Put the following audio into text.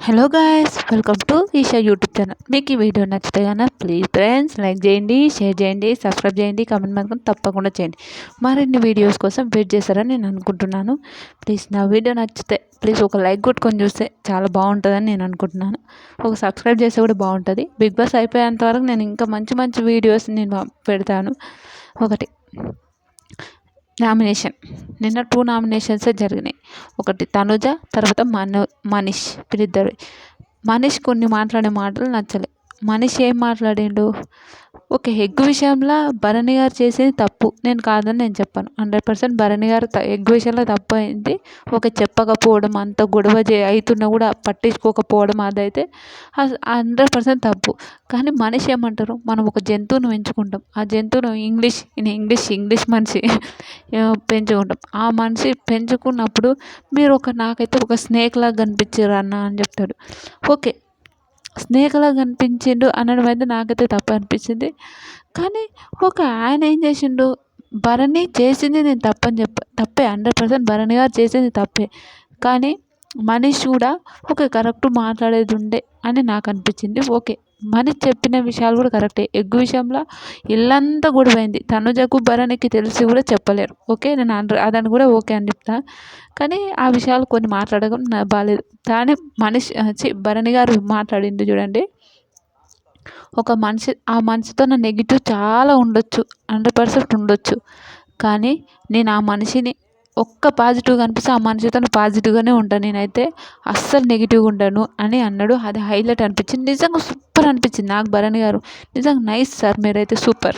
Hello guys, welcome to Eesha YouTube channel. మీకు ఈ video నచ్చితే కనుక ప్లీజ్ ఫ్రెండ్స్ లైక్ చేయండి, షేర్ చేయండి, సబ్స్క్రైబ్ చేయండి, కామెంట్ మాత్రం తప్పకుండా చేయండి. మరిన్ని వీడియోస్ కోసం వెయిట్ చేస్తారని నేను అనుకుంటున్నాను. ప్లీజ్ నా వీడియో నచ్చితే ప్లీజ్ ఒక లైక్ కొట్టుకొని చూస్తే చాలా బాగుంటుందని నేను అనుకుంటున్నాను. ఒక సబ్స్క్రైబ్ చేస్తే కూడా బాగుంటుంది. బిగ్ బాస్ అయిపోయేంత వరకు నేను ఇంకా మంచి మంచి వీడియోస్ నేను పెడతాను. ఒకటి నామినేషన్, నిన్న 2 నామినేషన్సే జరిగినాయి. ఒకటి తనుజ, తర్వాత మనీష్. వీళ్ళిద్దరు. మనీష్ కొన్ని మాట్లాడే మాటలు నచ్చలే. మనీష్ ఏం మాట్లాడిండు, ఓకే ఎగ్ విషయంలో భరణి గారు చేసేది తప్పు, నేను కాదని నేను చెప్పాను. 100% భరణి గారు ఎగ్ విషయంలో తప్పు అయింది. ఓకే, చెప్పకపోవడం, అంత గొడవ అవుతున్నా కూడా పట్టించుకోకపోవడం, అదైతే 100% తప్పు. కానీ మనిషి ఏమంటారు, మనం ఒక జంతువును పెంచుకుంటాం, ఆ జంతువును ఇంగ్లీష్ మనిషి పెంచుకుంటాం. ఆ మనిషి పెంచుకున్నప్పుడు మీరు నాకైతే ఒక స్నేక్ లాగా కనిపించారు అన్న అని చెప్తాడు. ఓకే, స్నేక్లా కనిపించిండు అనడం అయితే నాకైతే తప్పు అనిపించింది. కానీ ఆయన ఏం చేసిండు, భరణి చేసింది నేను తప్పే, 100% భరణి గారు చేసింది తప్పే. కానీ మనీష్ కూడా కరెక్ట్ మాట్లాడేది ఉండే అని నాకు అనిపించింది. ఓకే, మనీష్ చెప్పిన విషయాలు కూడా కరెక్టే. ఎగ్గు విషయంలో ఇల్లంతా గొడవైంది. తనుజకు భరణికి తెలిసి కూడా చెప్పలేరు. ఓకే, నేను అదని కూడా ఓకే అని చెప్తా. కానీ ఆ విషయాలు కొన్ని మాట్లాడడం బాగాలేదు. కానీ భరణి గారు మాట్లాడిండు చూడండి, ఆ మనిషితో నా నెగిటివ్ చాలా ఉండొచ్చు, 100% ఉండొచ్చు. కానీ నేను ఆ మనిషిని పాజిటివ్ కనిపిస్తే ఆ మనిషితో పాజిటివ్గానే ఉంటాను, నేనైతే అస్సలు నెగిటివ్గా ఉండను అని అన్నాడు. అది హైలైట్ అనిపించింది, నిజంగా సూపర్ అనిపించింది నాకు. భరణి గారు నిజంగా నైస్ సార్, మీరైతే సూపర్.